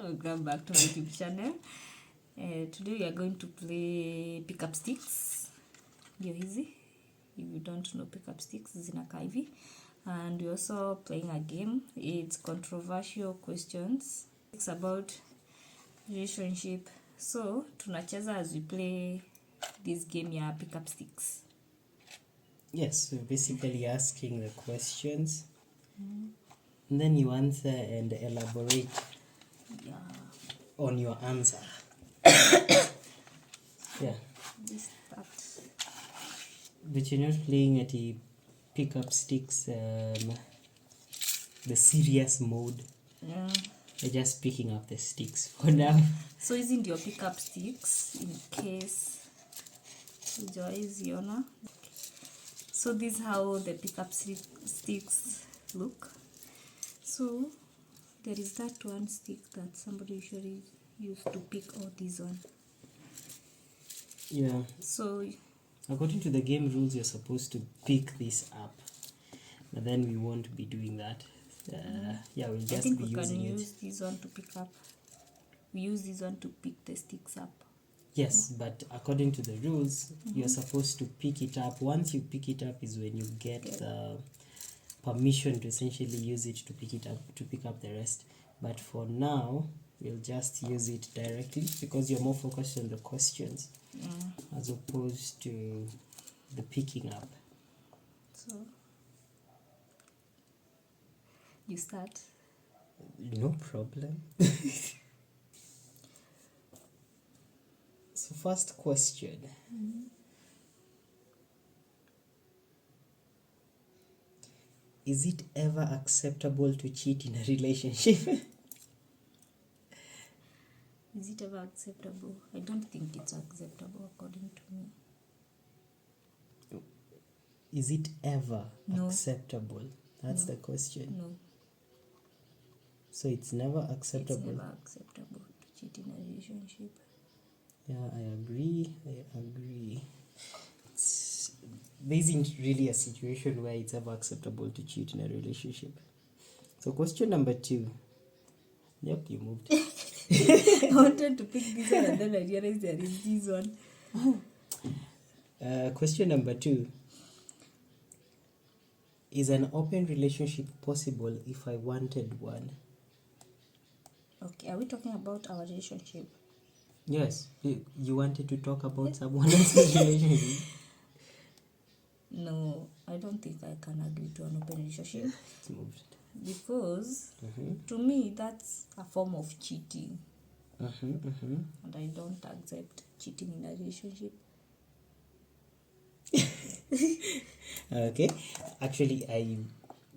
Welcome back to my YouTube channel. Today we are going to play pick up sticks. Ndio hizi. If you don't know pick up sticks, zinakaa hivi. And we're also playing a game. It's controversial questions. It's about relationship. So tunacheza as we play this game ya pick up sticks. Yes, so basically asking the questions, and then you answer and elaborate on your answer. Yeah. This that. But you're not playing at the pick up sticks, the serious mode. Yeah. You're just picking up the sticks for now. So hizi ndio pick up sticks in case hujawahiziona. So this is how the pick up sticks look. So there is that one stick that somebody usually used to pick, or this one. Yeah. So According to the game rules, you're supposed to pick this up, but then we won't be doing that. Yeah, we'll I just think be we can using it. use this one to pick up. We use this one to pick the sticks up. Yes, but according to the rules, you're supposed to pick it up. Once you pick it up is when you get the permission to essentially use it to pick it up, to pick up the rest. But for now, we'll just use it directly because you're more focused on the questions as opposed to the picking up. So you start. No problem. So first question. Is it ever acceptable to cheat in a relationship? Is it ever acceptable? I don't think it's acceptable according to me. Is it ever No. acceptable? That's No. the question. No, So it's never acceptable. it's never acceptable to cheat in a relationship. Yeah, I agree. There isn't really a situation where it's ever acceptable to cheat in a relationship. So question number 2. Yep, you moved. I wanted to pick this one and then I realized there is this one. Question number 2. Is an open relationship possible if I wanted one? Okay, are we talking about our relationship? Yes, you wanted to talk about someone else's relationship. No, I don't think I can agree to an open relationship It's moved. because to me that's a form of cheating and I don't accept cheating in a relationship. Okay, actually I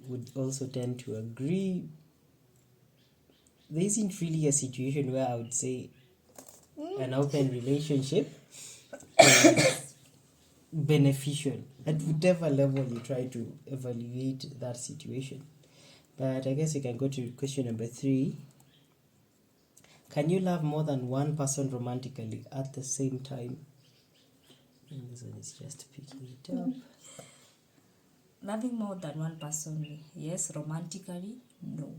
would also tend to agree. There isn't really a situation where I would say an open relationship is beneficial at whatever level you try to evaluate that situation. But I guess you can go to question number 3. Can you love more than one person romantically at the same time? And this one is just picking it up. Loving more than one person, yes. Romantically, no.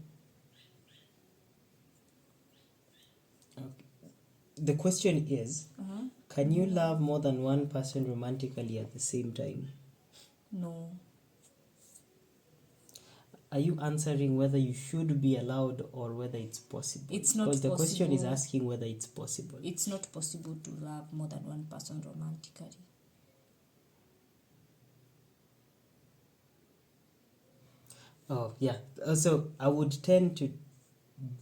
The question is, can you love more than one person romantically at the same time? No. Are you answering whether you should be allowed or whether it's possible? It's not because the question is possible. asking whether it's possible. It's not possible to love more than one person romantically. Oh, yeah. So I would tend to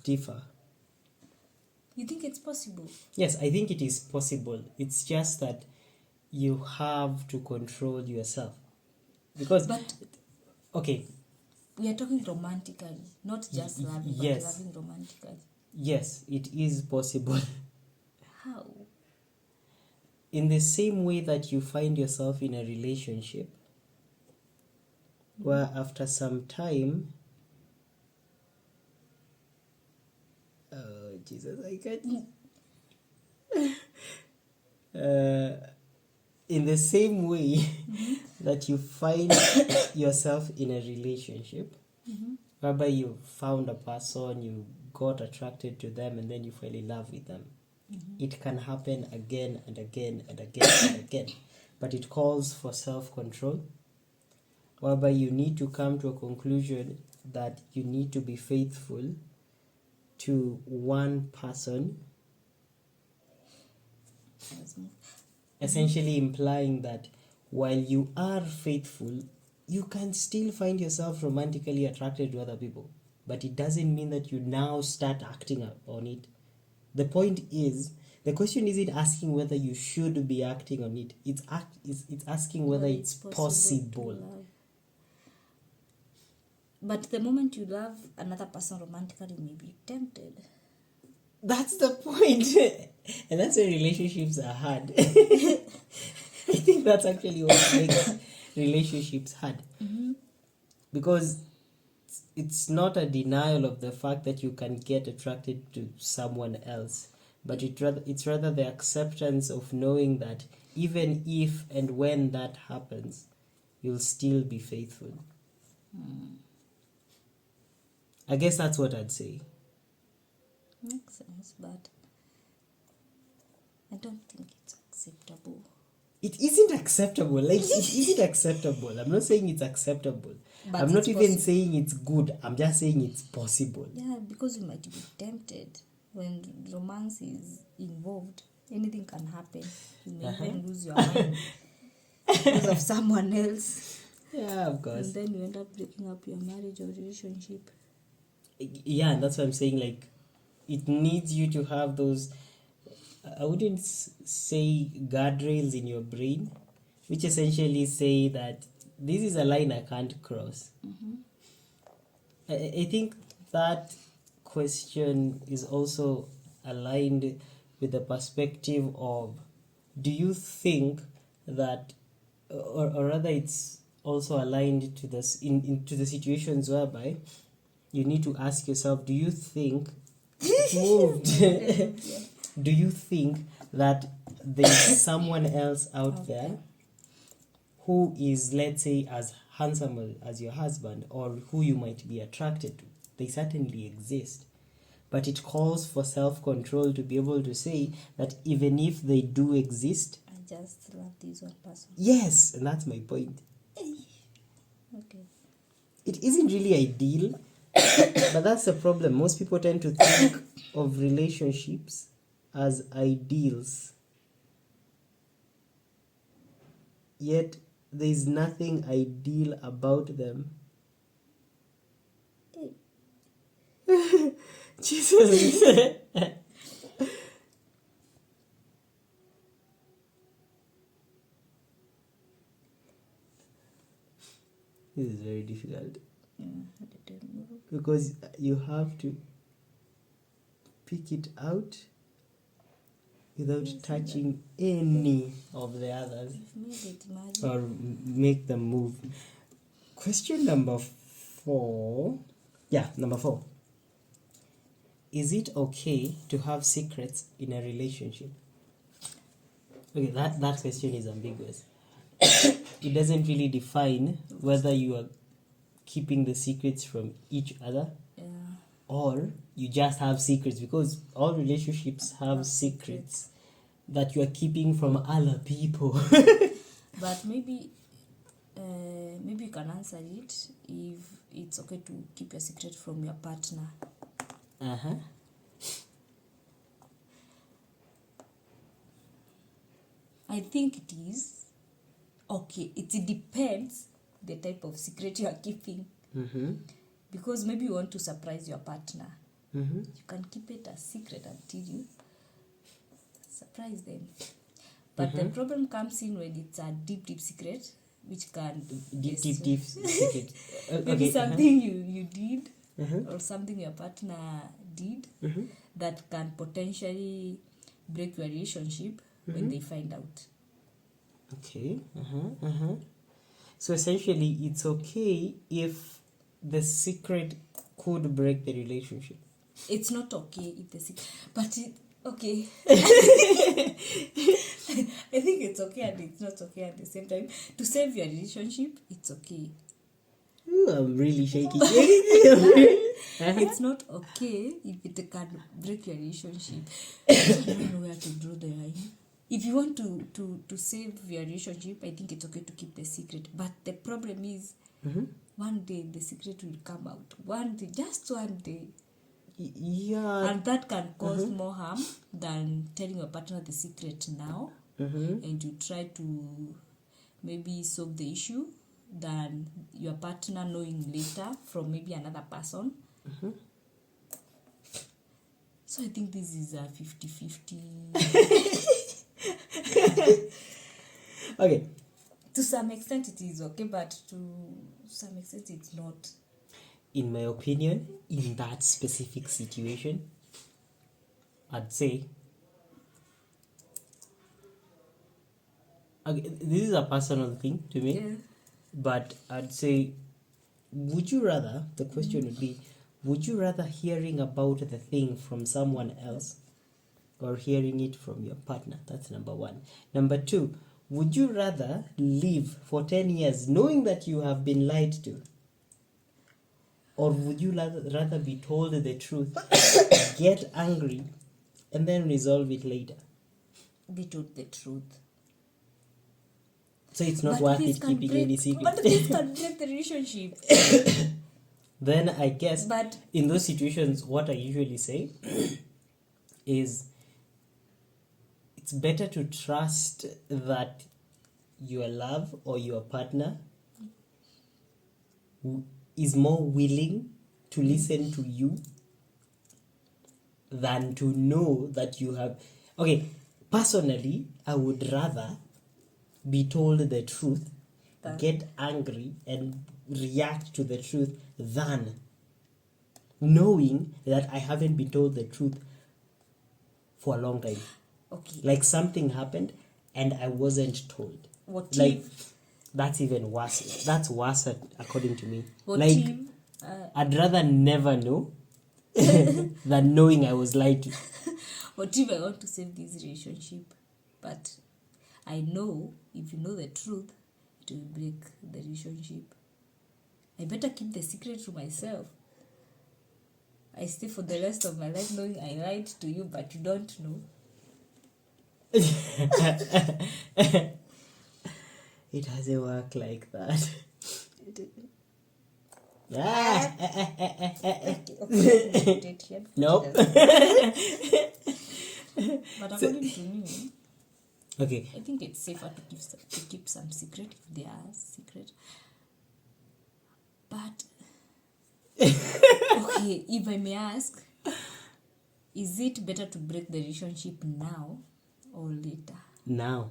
differ. You think it's possible? Yes, I think it is possible. It's just that you have to control yourself. Because, But okay, we are talking romantically, not just loving, yes. but loving romantically. Yes, it is possible. How? In the same way that you find yourself in a relationship where after some time, oh Jesus, I can't. In the same way that you find yourself in a relationship whereby you found a person, you got attracted to them and then you fell in love with them. It can happen again and again and again and again. But it calls for self-control, whereby you need to come to a conclusion that you need to be faithful to one person, essentially implying that while you are faithful, you can still find yourself romantically attracted to other people. But it doesn't mean that you now start acting on it. The point is, the question isn't asking whether you should be acting on it. It's asking whether it's possible. to love. But the moment you love another person romantically, you may be tempted. That's the point. And that's why relationships are hard. I think that's actually what makes relationships hard. Because it's not a denial of the fact that you can get attracted to someone else, but it's rather the acceptance of knowing that even if and when that happens, you'll still be faithful. I guess that's what I'd say. Makes sense, but I don't think it's acceptable. It isn't acceptable. Like, it isn't acceptable. I'm not saying it's acceptable. But I'm not it's even possible. saying it's good. I'm just saying it's possible. Yeah, because you might be tempted when romance is involved. Anything can happen. You may even lose your mind because of someone else. Yeah, of course. And then you end up breaking up your marriage or relationship. Yeah, and that's what I'm saying. Like, it needs you to have those, I wouldn't say guardrails in your brain, which essentially say that this is a line I can't cross. I think that question is also aligned with the perspective of, do you think that, or rather it's also aligned to this into the situations whereby you need to ask yourself, do you think do you think that there's someone else out there who is, let's say, as handsome as your husband, or who you might be attracted to? They certainly exist. But it calls for self-control to be able to say that even if they do exist, I just love this one person. yes, and that's my point. Okay. It isn't really ideal, but that's the problem. Most people tend to think of relationships as ideals, yet there's nothing ideal about them. Jesus. This is very difficult Yeah, I don't know. because you have to pick it out without touching any of the others You've made it, imagine. or make them move. Question number 4. Yeah, number 4. Is it okay to have secrets in a relationship? Okay, that question is ambiguous. It doesn't really define whether you are keeping the secrets from each other Yeah. or you just have secrets, because all relationships have secrets that you are keeping from other people. But maybe you can answer it if it's okay to keep your secret from your partner. Uh-huh. I think it is okay. It depends the type of secret you are keeping. Mm-hmm. Because maybe you want to surprise your partner. Mm-hmm. You can keep it a secret until you surprise them. But the problem comes in when it's a deep secret, which can Deep secret. maybe something you did Uh-huh. or something your partner did Mm-hmm. that can potentially break your relationship when they find out. Okay. Uh-huh. Uh-huh. So essentially, it's okay if the secret could break the relationship. It's not okay if the secret, but okay. I think it's okay and it's not okay at the same time. To save your relationship, it's okay. Ooh, I'm really shaking. It's not okay if it can break your relationship. So I don't know where to draw the line. If you want to save your relationship, I think it's okay to keep the secret. But the problem is, one day the secret will come out. One day, just one day. Yeah. And that can cause more harm than telling your partner the secret now. And you try to maybe solve the issue than your partner knowing later from maybe another person. So I think this is a 50-50. Okay. To some extent it is okay, but to some extent it's not. In my opinion, in that specific situation, I'd say, okay, this is a personal thing to me, Yeah. but I'd say, would you rather, the question would be, would you rather hearing about the thing from someone else or hearing it from your partner? That's number one. Number two, would you rather live for 10 years knowing that you have been lied to? Or would you rather be told the truth, get angry, and then resolve it later? Be told the truth. So it's not But worth this it can keeping break, any secret. but this can break the relationship. Then I guess But in those situations, what I usually say is it's better to trust that your love or your partner is more willing to listen to you than to know that you have. Okay, personally, I would rather be told the truth, get angry, and react to the truth than knowing that I haven't been told the truth for a long time. okay. Like something happened and I wasn't told. What Like if that's even worse. That's worse according to me. what Like if I'd rather never know than knowing I was lied to. what if I want to save this relationship, but I know if you know the truth, it will break the relationship. I better keep the secret to myself. I stay for the rest of my life knowing I lied to you, but you don't know. It doesn't work like that. Okay. Nope. But according to me, Okay. I think it's safer to keep some secret if they are secret. But okay, if I may ask, is it better to break the relationship now or later? Now.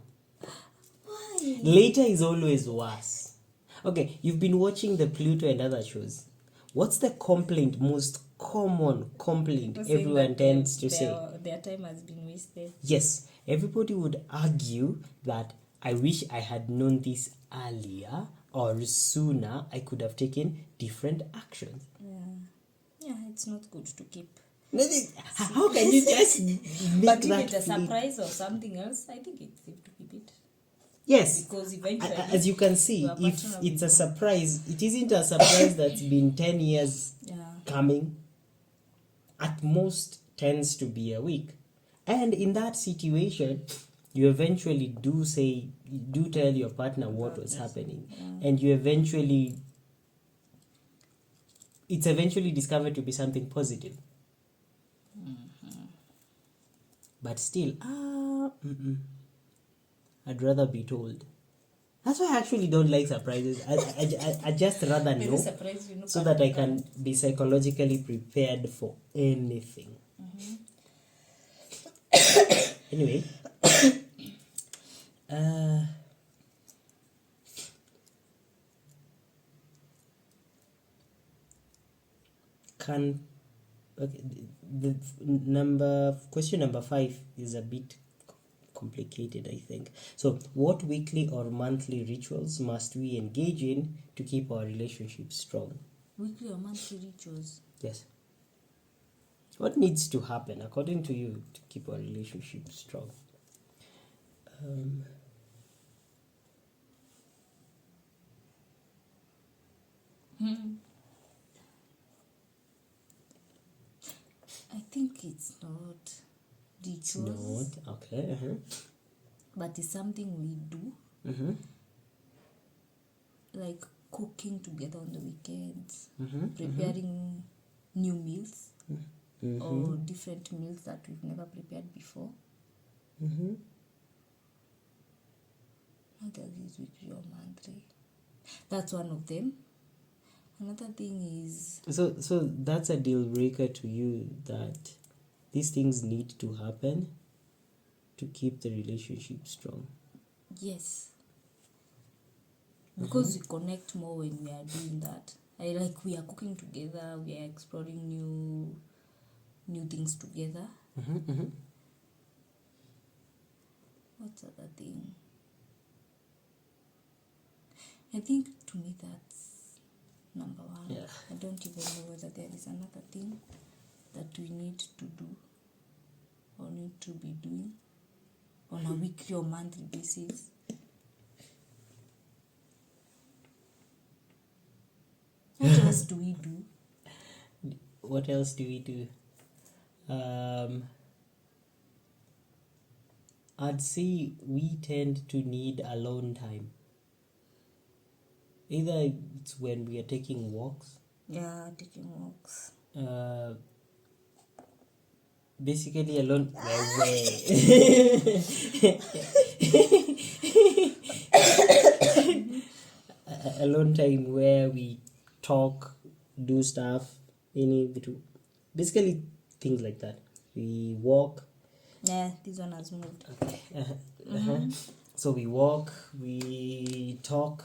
Why? Later is always worse. Okay, you've been watching the Pluto and other shows. What's the most common complaint everyone tends to say? Their time has been wasted. Yes, everybody would argue that I wish I had known this earlier or sooner. I could have taken different actions. Yeah, it's not good to keep. How can you just make But if that it's a feeling? surprise or something else, I think it's safe to keep it. Yes. Because eventually, As you can see, your if partner it's a will know. surprise, it isn't a surprise that's been 10 years coming. At most tends to be a week. And in that situation, you eventually do tell your partner what was happening. And it's eventually discovered to be something positive. But still, I'd rather be told. That's why I actually don't like surprises. I just rather know so that I can be psychologically prepared for anything. Anyway, question number 5 is a bit complicated, I think. So, what weekly or monthly rituals must we engage in to keep our relationship strong? Weekly or monthly rituals? Yes. What needs to happen, according to you, to keep our relationship strong? I think it's not It's rituals, not. Okay. but it's something we do, Mm-hmm. like cooking together on the weekends, Mm-hmm. preparing new meals Mm-hmm. or different meals that we've never prepared before. Mm-hmm. What else is weekly or monthly? That's one of them. Another thing is, So that's a deal breaker to you, that these things need to happen to keep the relationship strong. yes, because we connect more when we are doing that. We are cooking together, we are exploring new things together. Mm-hmm. Mm-hmm. What's other thing? I think to me that's number one. Yeah. I don't even know whether there is another thing that we need to do or need to be doing on a weekly or monthly basis. What else do we do? What else do we do? I'd say we tend to need alone time. Either it's when we are taking walks, Yeah, taking walks. basically alone. Alone time where we talk, do stuff, basically things like that. We walk. Yeah, this one has moved. So we walk, we talk.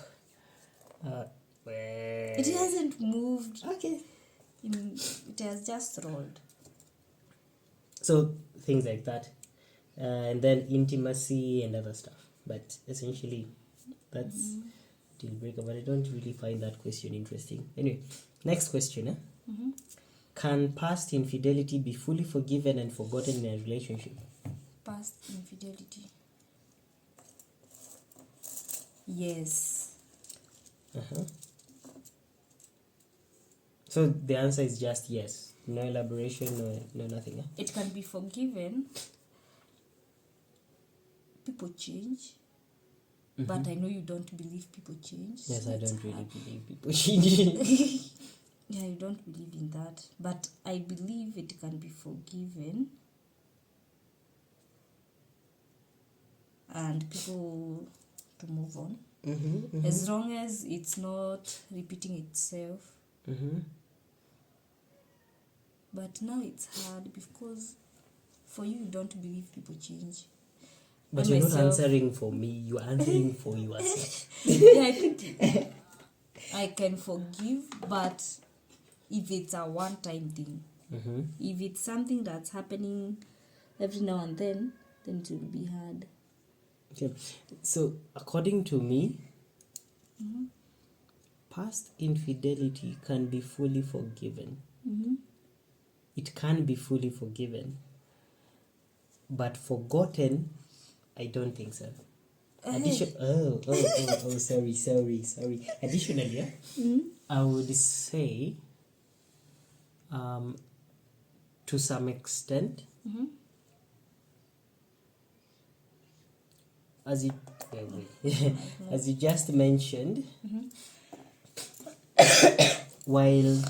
Where... It hasn't moved. Okay. It has just rolled. So things like that, and then intimacy and other stuff. But essentially, that's deal breaker. But I don't really find that question interesting. Anyway, next question. Can past infidelity be fully forgiven and forgotten in a relationship? Past infidelity. Yes. So the answer is just yes. No elaboration, no nothing. It can be forgiven. People change. But I know you don't believe people change. Yes, so I it's don't really hard. believe people change. Yeah, you don't believe in that. But I believe it can be forgiven. And people to move on. As long as it's not repeating itself. But now it's hard because for you don't believe people change. But I you're not myself- answering for me, you're answering for yourself. Yeah, I think I can forgive, but if it's a one-time thing, if it's something that's happening every now and then it will be hard. Okay. So according to me, past infidelity can be fully forgiven. It can be fully forgiven. But forgotten, I don't think so. Sorry. Additionally, I would say, to some extent, as you as you just mentioned, while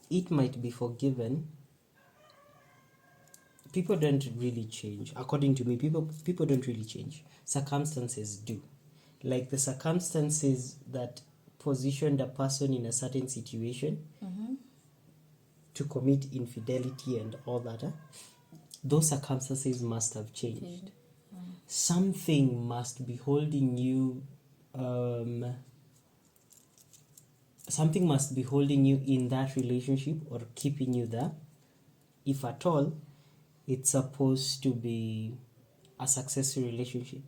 it might be forgiven, people don't really change. According to me, people don't really change. Circumstances do. Like the circumstances that positioned a person in a certain situation to commit infidelity and all that, those circumstances must have changed. Something must be holding you, something must be holding you in that relationship or keeping you there. If at all, it's supposed to be a successful relationship.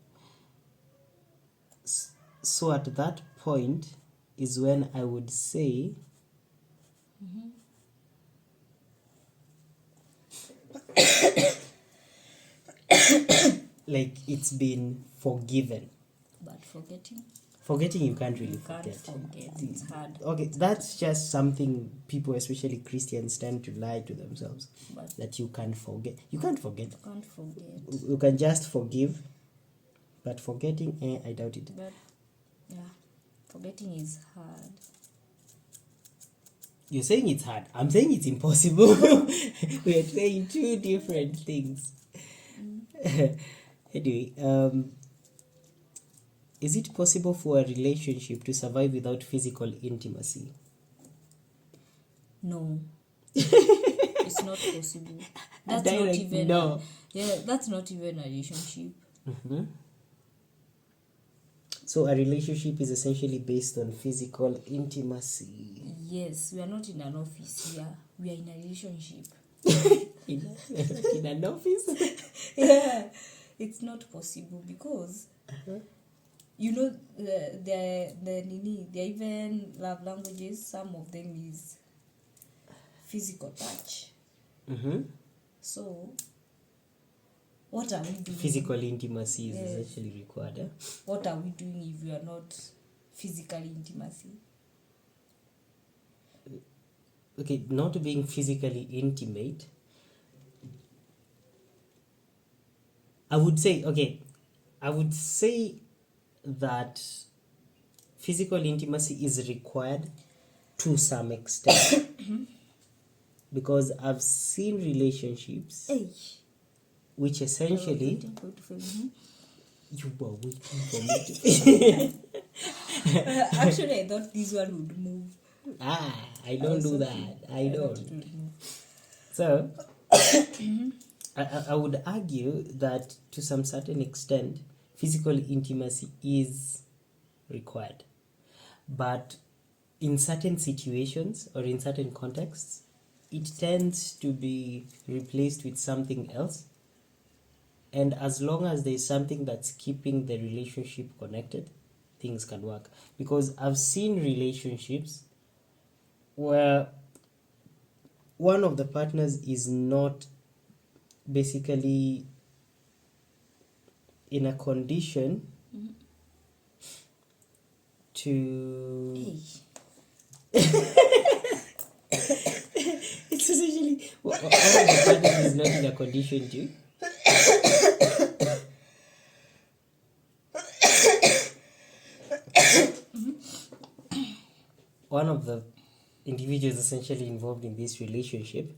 So at that point is when I would say like it's been forgiven. But forgetting? Forgetting, you can't really You can't forget. forget. It's hard. Okay, that's just something people, especially Christians, tend to lie to themselves. But That you can't forget. You can't forget. you can't forget. You can just forgive, but forgetting, I doubt it. But yeah, forgetting is hard. You're saying it's hard. I'm saying it's impossible. We are saying two different things. Anyway, is it possible for a relationship to survive without physical intimacy? No. It's not possible. That's not Direct even no. that's not even a relationship. Mm-hmm. So a relationship is essentially based on physical intimacy. Yes, we are not in an office here. We are in a relationship. in an office? Yeah, it's not possible because you know the even love languages. Some of them is physical touch. Mm-hmm. So what are we doing? Physical intimacy is Yes. essentially required. Eh? What are we doing if we are not physical intimacy? Okay, not being physically intimate. I would say that physical intimacy is required to some extent. Because I've seen relationships Hey, which essentially waiting for it to fail. you were waiting for me to Actually, I thought this one would move. I don't do that. I don't. So I would argue that to some certain extent physical intimacy is required, but in certain situations or in certain contexts it tends to be replaced with something else, and as long as there's something that's keeping the relationship connected, things can work. Because I've seen relationships where one of the partners is not basically in a condition to it's essentially one of the partners is not in a condition to one of the individuals essentially involved in this relationship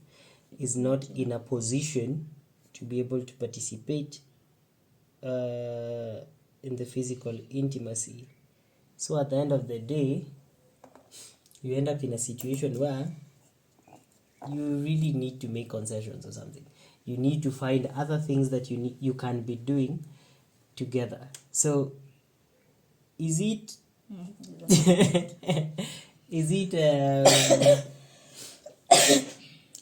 is not in a position to be able to participate in the physical intimacy. So at the end of the day, you end up in a situation where you really need to make concessions or something. You need to find other things that you can be doing together. So is it is it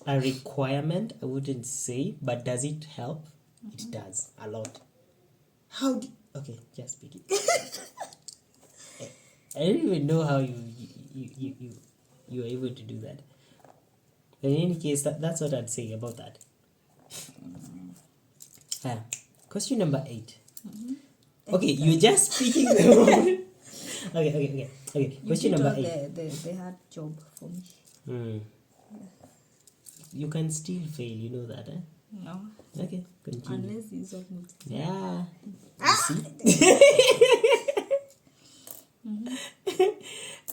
a requirement? I wouldn't say, but does it help? It does a lot. Okay, just speak it. I don't even know how you are able to do that. But in any case, that's what I'd say about that. Question number 8. Okay, you're just speaking the word. Okay. Question number 8. The hard job for me. You can still fail, you know that, eh? No. Okay, continue. Unless these are moves. Yeah. You see?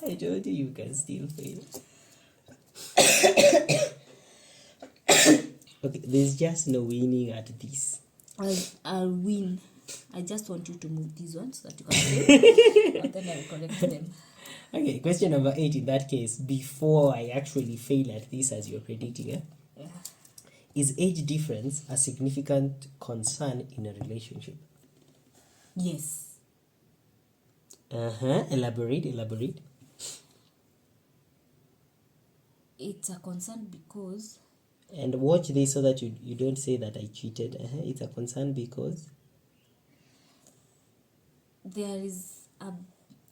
I told you can still fail. Okay, there's just no winning at this. I'll win. I just want you to move these ones so that you can fail. And then I'll correct them. Okay, question number 8 in that case, before I actually fail at this as you're predicting, Yeah. is age difference a significant concern in a relationship? Yes. Elaborate. It's a concern because And watch this so that you don't say that I cheated. It's a concern because there is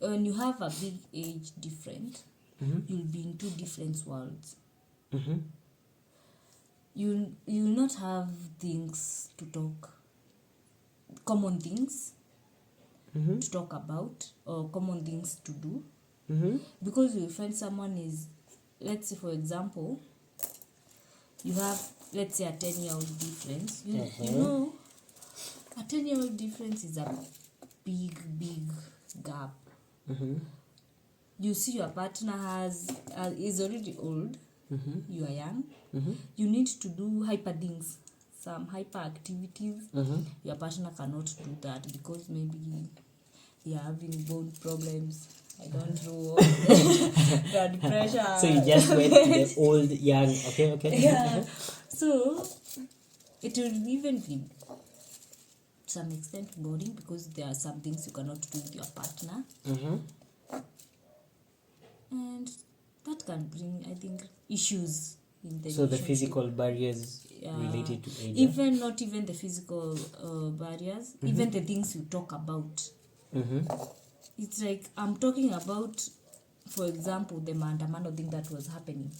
when you have a big age difference, you'll be in two different worlds. You'll not have things to talk, common things. to talk about, or common things to do. Mm-hmm. Because you find someone is, let's say for example, you have, let's say, a 10-year-old difference. You know, a 10-year-old difference is a big gap. Mm-hmm. You see your partner is already old, Mm-hmm. you are young, Mm-hmm. you need to do hyper things, some hyper activities. Mm-hmm. Your partner cannot do that because maybe they are having bone problems, I don't know, blood pressure. So you just went to the old, young. Okay. Yeah. So it will even be to some extent boring because there are some things you cannot do with your partner, Mm-hmm. and that can bring, I think, issues in the So the relationship. physical barriers related to age. Even not even the physical barriers, even the things you talk about. Mm-hmm. It's like I'm talking about, for example, the maandamano thing that was happening.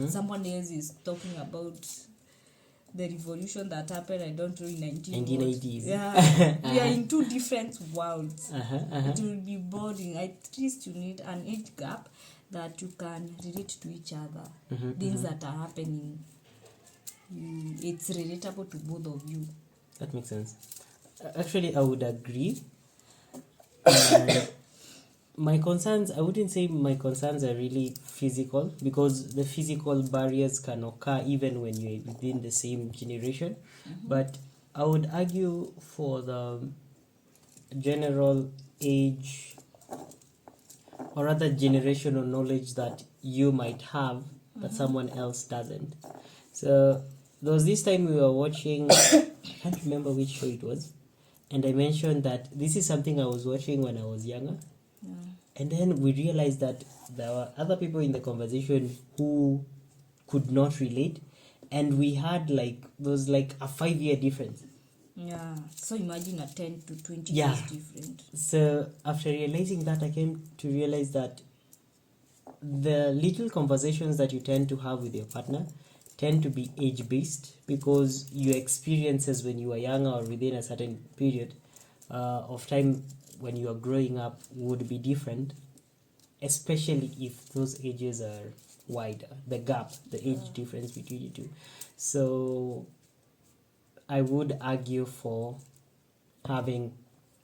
Someone else is talking about the revolution that happened, I don't know, in 1980s. Yeah, we are in two different worlds. Uh-huh. It will be boring. At least you need an age gap that you can relate to each other. Things that are happening, it's relatable to both of you. That makes sense. Actually, I would agree. And my concerns, I wouldn't say my concerns are really physical, because the physical barriers can occur even when you're within the same generation. But I would argue for the general age, or rather generational knowledge that you might have that someone else doesn't. So there was this time we were watching, I can't remember which show it was, and I mentioned that this is something I was watching when I was younger. And then we realized that there were other people in the conversation who could not relate, and we had like, there was like a 5-year difference. Yeah, so imagine a 10 to 20 Yeah. years different. So after realizing that, I came to realize that the little conversations that you tend to have with your partner tend to be age based, because your experiences when you were younger or within a certain period of time when you are growing up would be different, especially if those ages are wider, the gap, the age difference between you two. So I would argue for having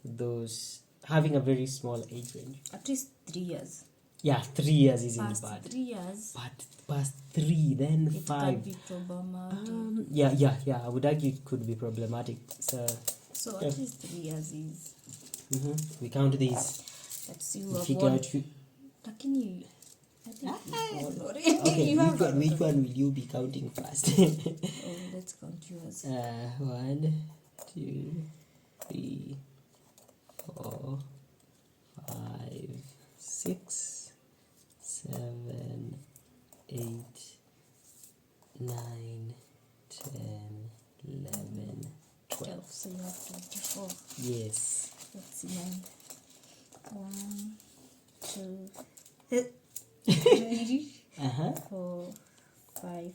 a very small age range. At least 3 years. Yeah, 3 years isn't Past bad. 3 years, But past 3, then it 5. can be problematic. Yeah. I would argue it could be problematic. So So yeah. at least 3 years is. We count these. Let's see who We have figure won. out who. Lakini, I think you've won already. Okay, You have which one will you be counting first? Oh, let's count yours. 1, 2, 3, 4, 5, 6, 7, 8, 9, 10, 11, 12. So you have 24. Yes. Let's see mine. 1, 2, 3, 4, 5,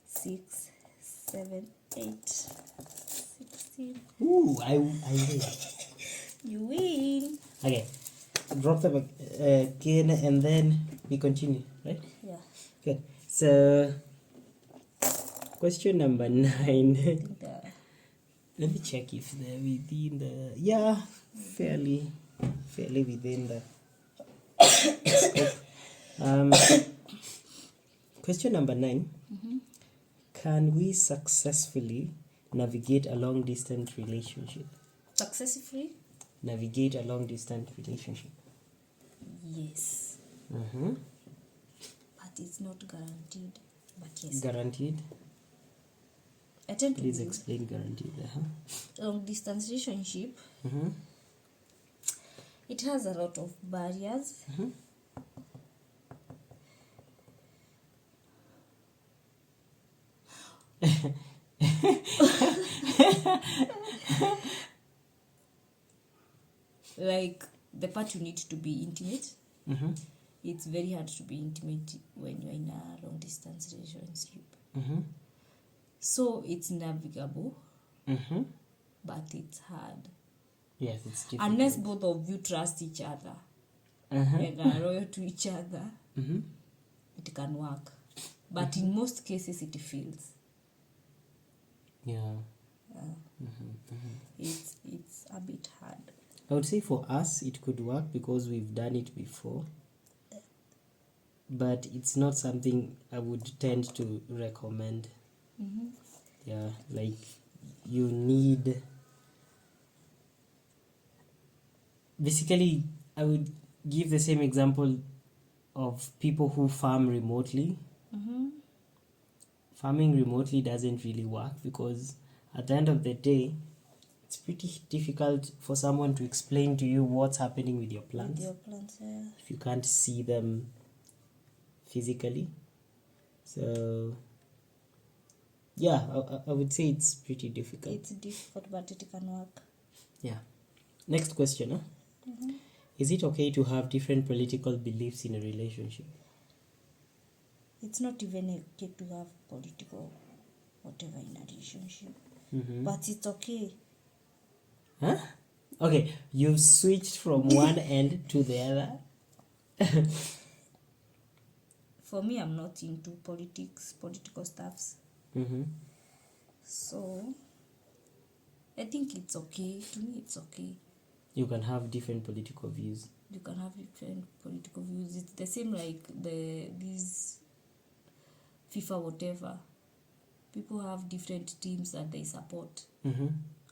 6, 7, 8, 16. Ooh, I win. You win. Okay, drop them again and then we continue, right? Yeah. Good. So, question number 9. Let me check if they're within the, yeah, fairly within the scope. Question number 9. Can we successfully navigate a long distance relationship? Successfully? Navigate a long distance relationship. Yes. But it's not guaranteed. But yes. Guaranteed? I tend to Please believe explain guaranteed. long distance relationship, it has a lot of barriers. Like the part you need to be intimate. It's very hard to be intimate when you're in a long distance relationship. So it's navigable, but it's hard. Yes, it's difficult. Unless both of you trust each other, Uh-huh. and are loyal to each other, Mm-hmm. it can work. But in most cases, it fails. Yeah. It's a bit hard. I would say for us it could work because we've done it before, but it's not something I would tend to recommend. Yeah, like you need, basically I would give the same example of people who farm remotely. Farming remotely doesn't really work because at the end of the day it's pretty difficult for someone to explain to you what's happening with your plants Your plants, if you can't see them physically. So yeah, I would say it's pretty difficult. it's difficult, but it can work. Yeah. Next question. Is it okay to have different political beliefs in a relationship? It's not even okay to have political whatever in a relationship, Mm-hmm. but it's okay. Huh? Okay, you've switched from one end to the other. For me, I'm not into political stuffs, Mm-hmm. so I think it's okay. To me, it's okay. You can have different political views. You can have different political views. It's the same like these FIFA whatever. People have different teams that they support, Mm-hmm.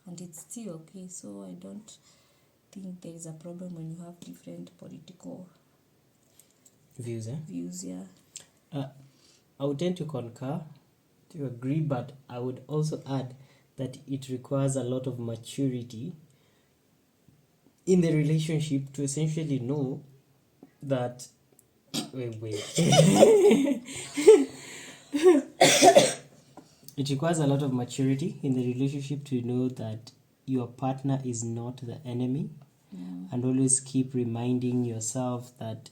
and it's still okay. So I don't think there is a problem when you have different political Views, eh? views. Yeah. I would tend to concur, to agree, but I would also add that it requires a lot of maturity in the relationship to essentially know that. Wait. It requires a lot of maturity in the relationship to know that your partner is not the enemy, and always keep reminding yourself that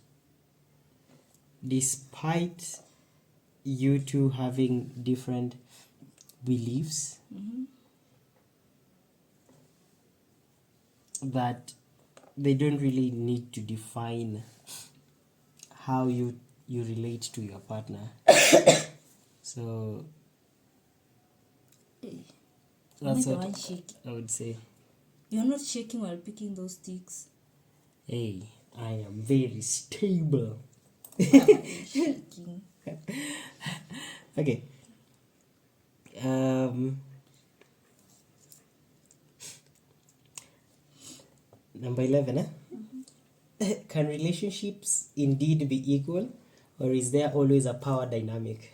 despite you two having different beliefs, that they don't really need to define how you relate to your partner. So that's Am I the what one shaking? I would say. You're not shaking while picking those sticks. Hey, I am very stable. Shaking. Okay. Number 11. Can relationships indeed be equal, or is there always a power dynamic?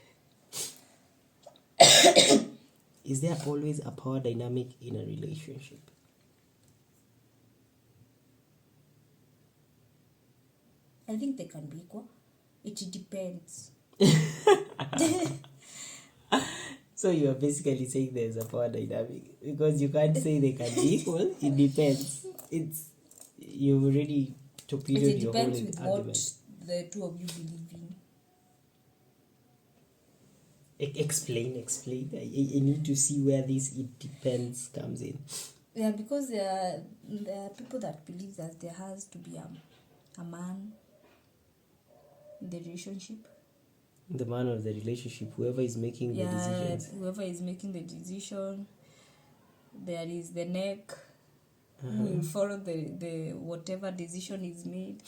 Is there always a power dynamic in a relationship? I think they can be equal. It depends. So you are basically saying there's a power dynamic because you can't say they can be equal. It depends. You've already torpedoed It your whole depends with argument. what the two of you believe in. Explain. I need to see where this "it depends" comes in. Yeah, because there are people that believe that there has to be a man in the relationship. The man of the relationship, whoever is making the decisions. Whoever is making the decision. There is the neck who will follow the whatever decision is made.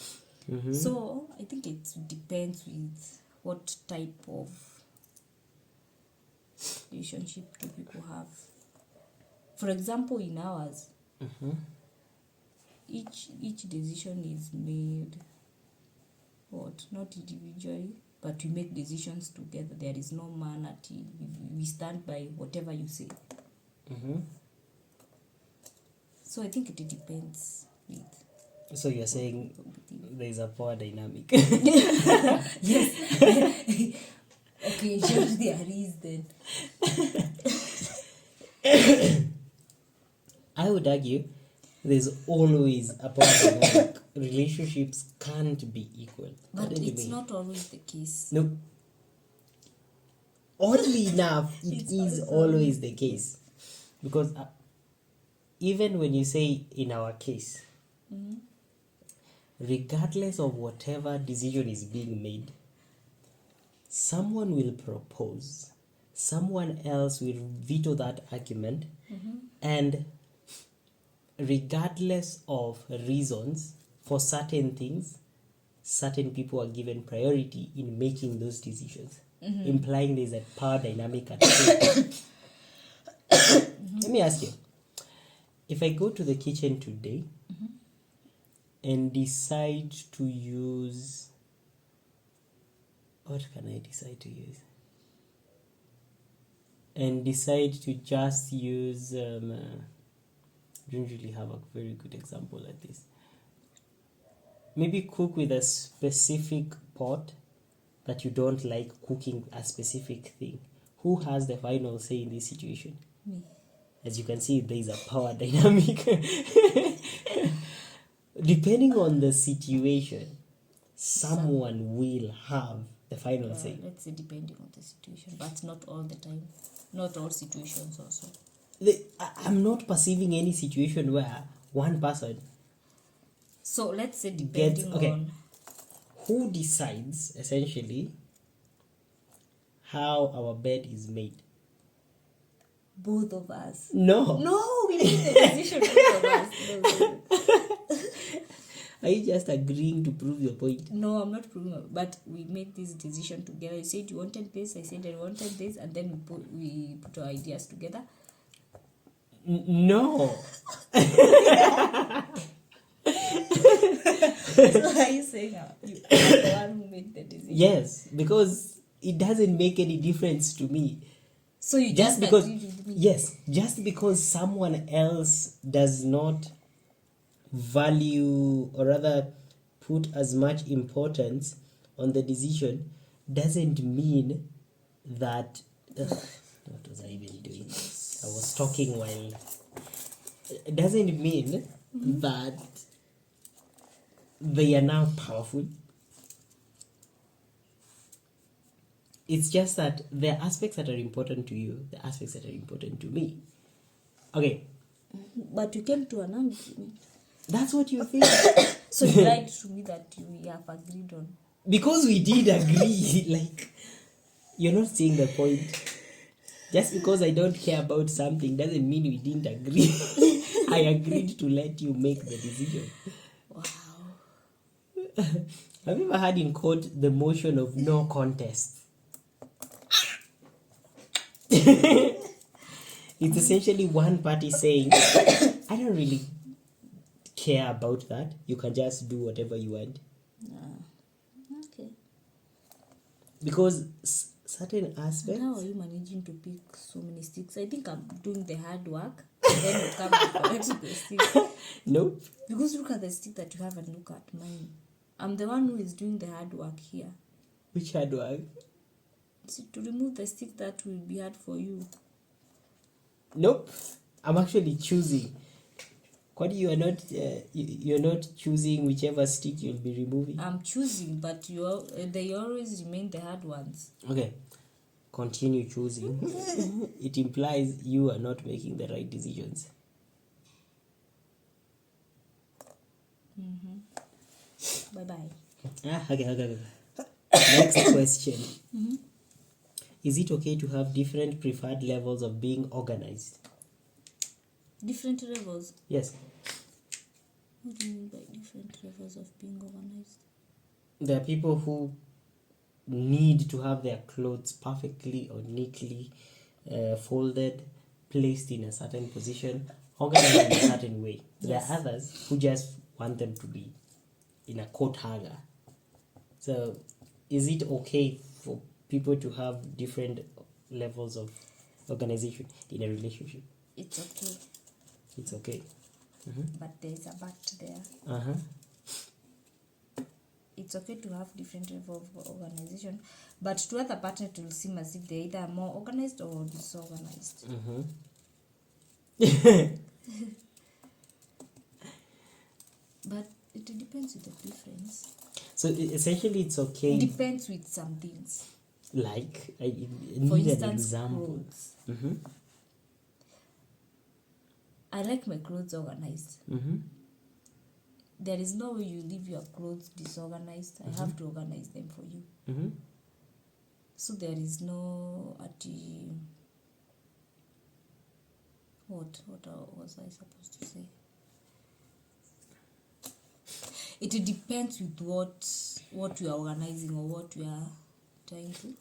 So I think it depends with what type of relationship do people have. For example, in ours, each decision is made not individually, but we make decisions together. There is no man at it. We stand by whatever you say. So I think it depends with. So you're saying there's a power dynamic. Yes. Okay, sure there is then. I would argue there's always a power dynamic. Relationships can't be equal. But According to it's me. not always the case. No. Oddly enough, it is always the case. Because even when you say in our case, regardless of whatever decision is being made, someone will propose, someone else will veto that argument, and regardless of reasons for certain things, certain people are given priority in making those decisions, implying there's a power dynamic at play. Let me ask you, if I go to the kitchen today and decide to use, what can I decide to use? And decide to just use, I don't really have a very good example like this. Maybe cook with a specific pot that you don't like cooking a specific thing. Who has the final say in this situation? Me. As you can see, there is a power dynamic. Depending on the situation, someone will have the final say. Let's say depending on the situation, but not all the time. Not all situations also. I'm not perceiving any situation where one person So let's say depending on who decides essentially how our bed is made. both of us. No. No, we need the decision both of us. No. Are you just agreeing to prove your point? No, I'm not proving it, but we made this decision together. You said you wanted this, I said I wanted this, and then we put our ideas together. No. So are you saying you are the one who made the decision? Yes, because it doesn't make any difference to me. So you Just just because, agreed with me? yes, just because someone else does not value or rather put as much importance on the decision doesn't mean that what was I even doing? I was talking while it doesn't mean that they are now powerful. It's just that there are aspects that are important to you, the aspects that are important to me. Okay. But you came to an agreement. That's what you think. So you lied to me that we have agreed on. Because we did agree, like, you're not seeing the point. Just because I don't care about something doesn't mean we didn't agree. I agreed to let you make the decision. Wow. Have you ever heard in court the motion of no contest? It's essentially one party saying, I don't really care about that. You can just do whatever you want. Okay. Because certain aspects. How are you managing to pick so many sticks? I think I'm doing the hard work. And then you come to collect the stick. Nope. Because look at the stick that you have and look at mine. I'm the one who is doing the hard work here. Which hard work? So to remove the stick that will be hard for you. Nope. I'm actually choosing. What you're not choosing whichever stick you'll be removing. I'm choosing, but they always remain the hard ones. Okay. Continue choosing. It implies you are not making the right decisions. Bye-bye. Okay. Next question. Is it okay to have different preferred levels of being organized? Different levels? Yes. What do you mean by different levels of being organized? There are people who need to have their clothes perfectly or neatly folded, placed in a certain position, organized in a certain way. Yes. There are others who just want them to be in a coat hanger. So, is it okay for people to have different levels of organization in a relationship? It's okay. It's okay. But there's a but there. Uh-huh. It's okay to have different level of organization, but to other partners it will seem as if they're either more organized or disorganized. But it depends with the difference. So essentially it's okay. It depends with some things. Like, I For need instance, an example. clothes. I like my clothes organized. Mm-hmm. There is no way you leave your clothes disorganized. I have to organize them for you. Mm-hmm. So there is no what was I supposed to say? It depends with what you are organizing or what you are trying to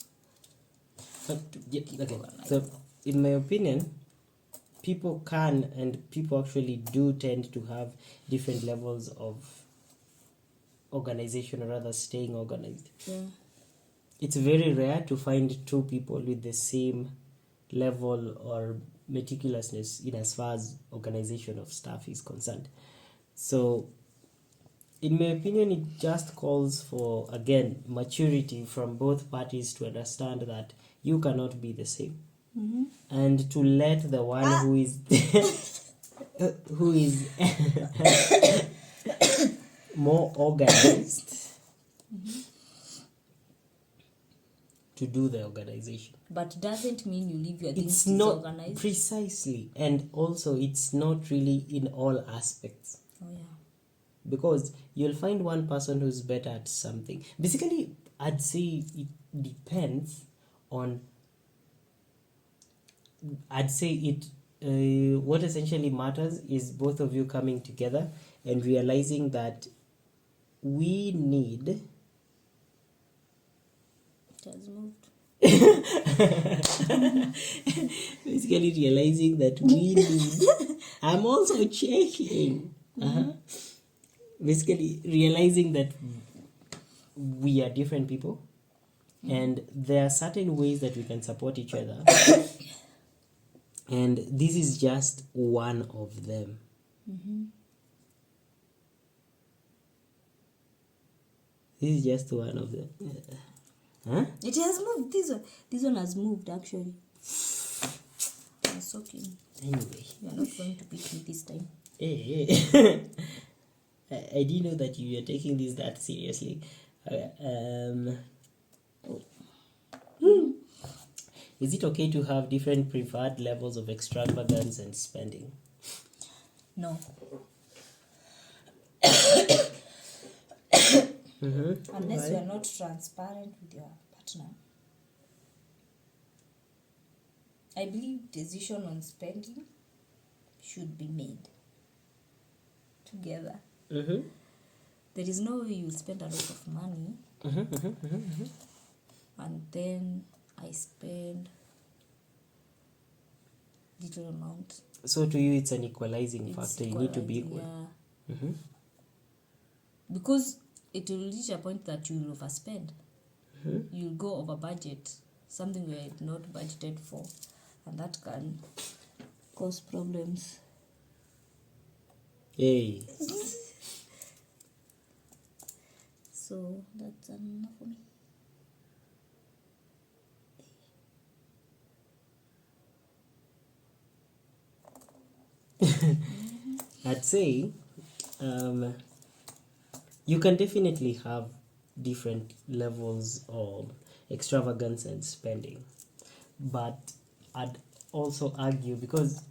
keep Okay. organized. So, in my opinion, people can and people actually do tend to have different levels of organization, or rather, staying organized. Yeah. It's very rare to find two people with the same level or meticulousness in as far as organization of stuff is concerned. So, in my opinion, it just calls for, again, maturity from both parties to understand that you cannot be the same. Mm-hmm. And to let the one who is who is more organized to do the organization. But doesn't mean you leave your things It's not disorganized. precisely, and also it's not really in all aspects, Oh yeah. because you'll find one person who's better at something. Basically, I'd say it depends on. I'd say it. What essentially matters is both of you coming together and realizing that we need. It has moved. Basically, realizing that we need. I'm also checking. Basically, realizing that we are different people, and there are certain ways that we can support each other. And this is just one of them. This is just one of them. Huh? It has moved. This one has moved actually. I'm soaking. Anyway. You are not going to beat me this time. Hey. I didn't know that you were taking this that seriously. Is it okay to have different preferred levels of extravagance and spending? No. Unless you are not transparent with your partner. I believe decision on spending should be made together. Mm-hmm. There is no way you spend a lot of money and then I spend little amount. So to you, it's an equalizing It's factor. You need to be equal. yeah. Mm-hmm. Because it will reach a point that you will overspend. You'll go over budget, something we had not budgeted for, and that can cause problems. Hey. So that's enough for me. I'd say you can definitely have different levels of extravagance and spending, but I'd also argue, because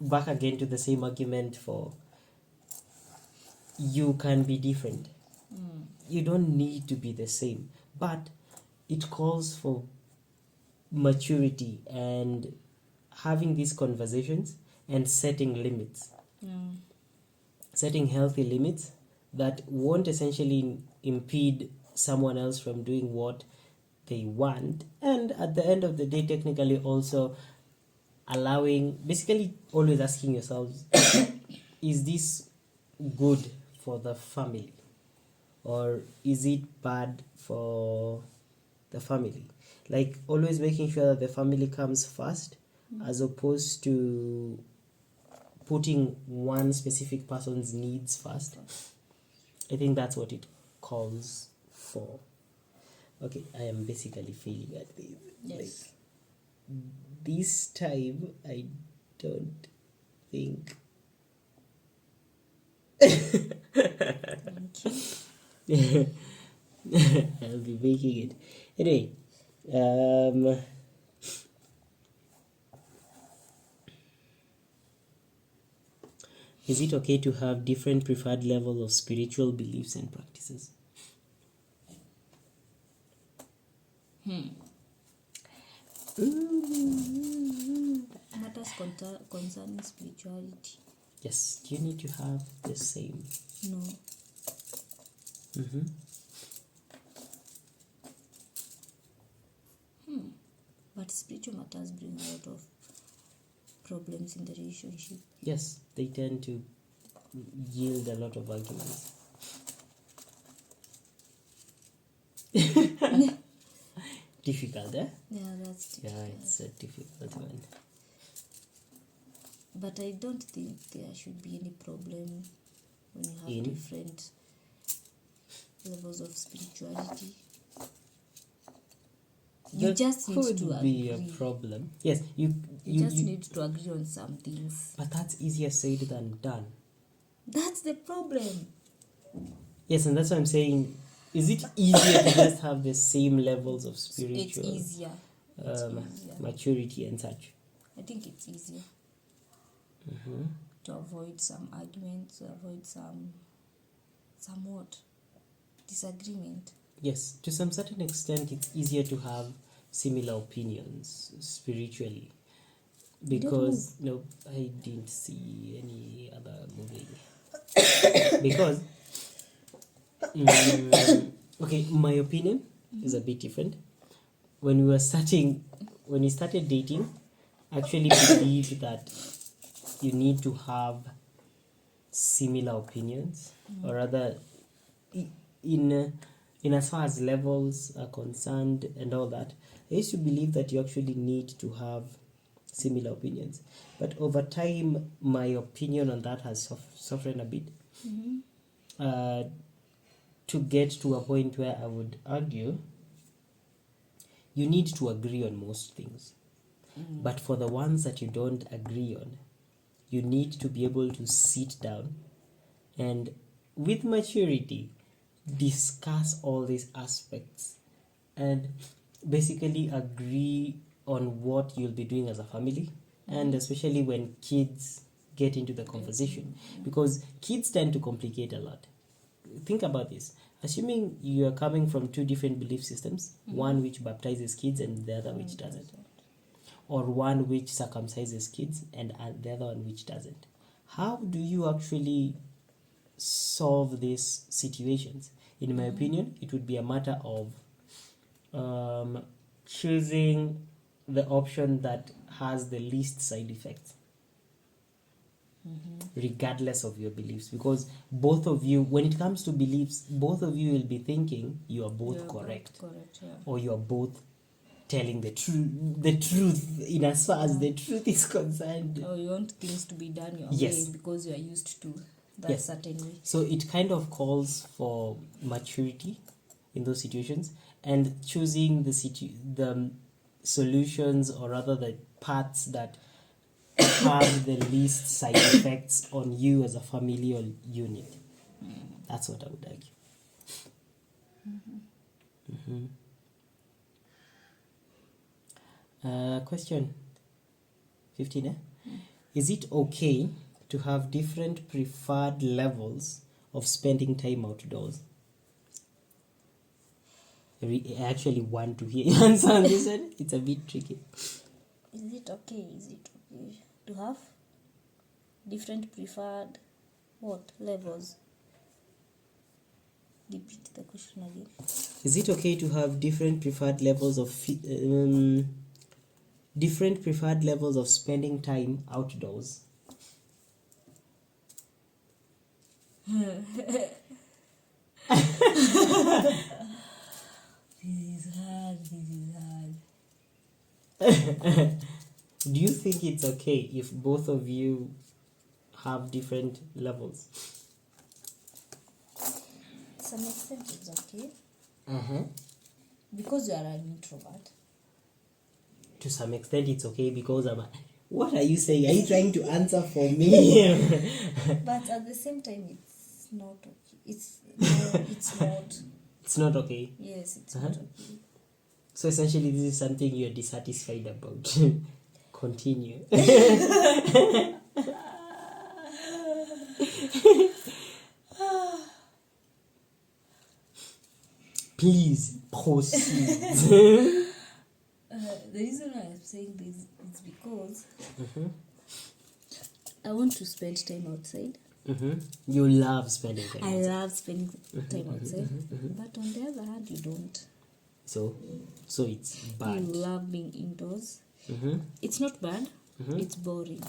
back again to the same argument for you can be different. You don't need to be the same, but it calls for maturity and having these conversations and setting limits. Setting healthy limits that won't essentially impede someone else from doing what they want, and at the end of the day, technically also allowing, basically always asking yourselves, is this good for the family, or is it bad for the family? Like, always making sure that the family comes first, as opposed to putting one specific person's needs first. I think that's what it calls for. Okay, I am basically feeling at this. Yes. Like, this time, I don't think. I'll be making it. Anyway, Is it okay to have different preferred levels of spiritual beliefs and practices? Matters concerning spirituality. Yes. Do you need to have the same? No. Mm-hmm. But spiritual matters bring a lot of problems in the relationship. Yes, they tend to yield a lot of arguments. Difficult, eh? Yeah, that's difficult. Yeah, it's a difficult one. But I don't think there should be any problem when you have In? different levels of spirituality. You There just need could to be agree. a problem. Yes, you You need to agree on some things. but that's easier said than done. That's the problem. Yes, and that's what I'm saying. Is it easier to just have the same levels of It's spiritual easier. It's easier. maturity and such? I think it's easier Mm-hmm. to avoid some arguments, to avoid somewhat disagreement. Yes, to some certain extent, it's easier to have similar opinions spiritually. Because, no, I didn't see any other moving. Because, okay, my opinion is a bit different. When we started dating, I actually believed that you need to have similar opinions, or rather, in as far as levels are concerned and all that, I used to believe that you actually need to have similar opinions. But over time, my opinion on that has softened a bit. To get to a point where I would argue you need to agree on most things. But for the ones that you don't agree on, you need to be able to sit down and, with maturity, discuss all these aspects and basically agree on what you'll be doing as a family, and especially when kids get into the conversation, because kids tend to complicate a lot. Think about this. Assuming you are coming from two different belief systems, one which baptizes kids and the other which doesn't, or one which circumcises kids and the other one which doesn't, how do you actually solve these situations? In my opinion, it would be a matter of choosing the option that has the least side effects, regardless of your beliefs. Because both of you, when it comes to beliefs, both of you will be thinking you are both correct, Correct, yeah. or you are both telling the truth in as far as the truth is concerned. Or you want things to be done your Yes. way because you are used to that Yes. certain way. So it kind of calls for maturity in those situations, and choosing the solutions, or rather the paths that have the least side effects on you as a family or unit. That's what I would argue. Question 15. Is it okay to have different preferred levels of spending time outdoors? I actually want to hear your answer on this one. It's a bit tricky. Is it okay to have different preferred levels? Repeat the question again. Is it okay to have different preferred levels of spending time outdoors? This is hard. Do you think it's okay if both of you have different levels? To some extent it's okay. Uh-huh. Because you are an introvert. To some extent it's okay because what are you saying? Are you trying to answer for me? But at the same time it's not okay. It's not. It's not okay. Yes, it's not okay. So essentially this is something you're dissatisfied about. Continue. Please proceed. The reason why I'm saying this is because I want to spend time outside. You love spending time I outside. love spending time outside, but on the other hand, you don't. So it's bad. You love being indoors. It's not bad. It's boring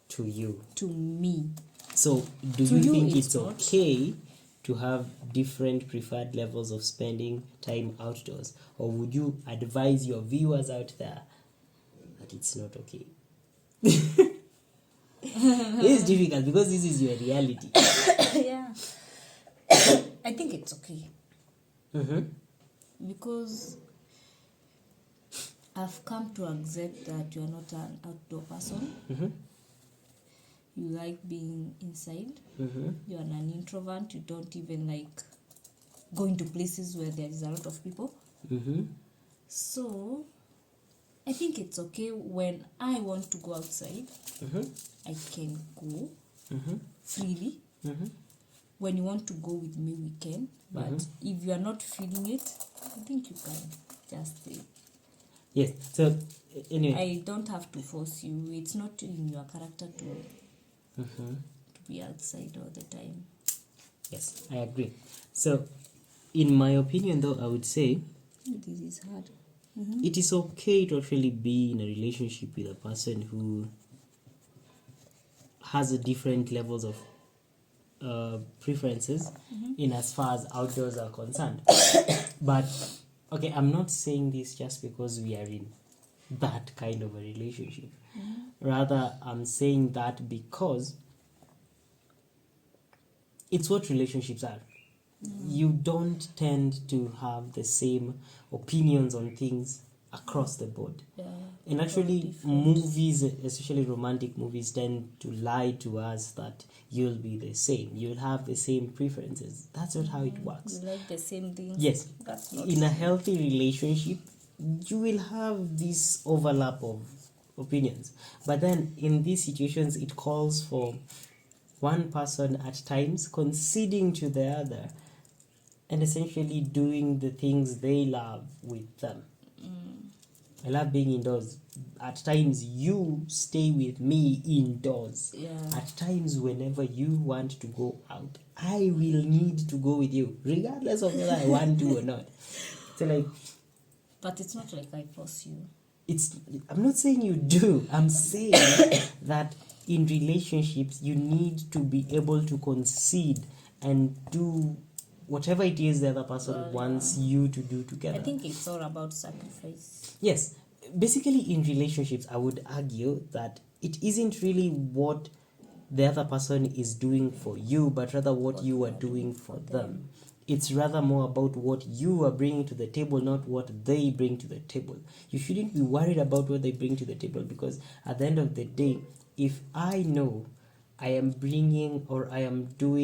To you. to me. So do To you you, think it's it's not. okay to have different preferred levels of spending time outdoors? Or would you advise your viewers out there that it's not okay? This is difficult because this is your reality. Yeah. I think it's okay. Because I've come to accept that you're not an outdoor person. You like being inside. You're an introvert. You don't even like going to places where there is a lot of people. So I think it's okay when I want to go outside. I can go freely. When you want to go with me, we can. But if you are not feeling it, I think you can just stay. Yes. So anyway. I don't have to force you. It's not in your character to be outside all the time. Yes, I agree. So in my opinion though, I would say This is hard. it is okay to actually be in a relationship with a person who has a different levels of preferences in as far as outdoors are concerned. But okay, I'm not saying this just because we are in that kind of a relationship. Rather, I'm saying that because it's what relationships are. You don't tend to have the same opinions on things across the board. Yeah. And actually, movies, especially romantic movies, tend to lie to us that you'll be the same. You'll have the same preferences. That's not how it works. You like the same things. Yes. That's not In a healthy relationship, you will have this overlap of opinions. But then in these situations, it calls for one person at times conceding to the other and essentially doing the things they love with them. I love being indoors. At times, you stay with me indoors. Yeah. At times, whenever you want to go out, I will need to go with you, regardless of whether I want to or not. So, like, But it's not like I force you. I'm not saying you do. I'm saying that in relationships, you need to be able to concede and do whatever it is the other person wants you to do together. I think it's all about sacrifice. Yes. Basically, in relationships, I would argue that it isn't really what the other person is doing for you, but rather what you are doing for them. It's rather more about what you are bringing to the table, not what they bring to the table. You shouldn't be worried about what they bring to the table, because at the end of the day, if I know I am bringing or I am doing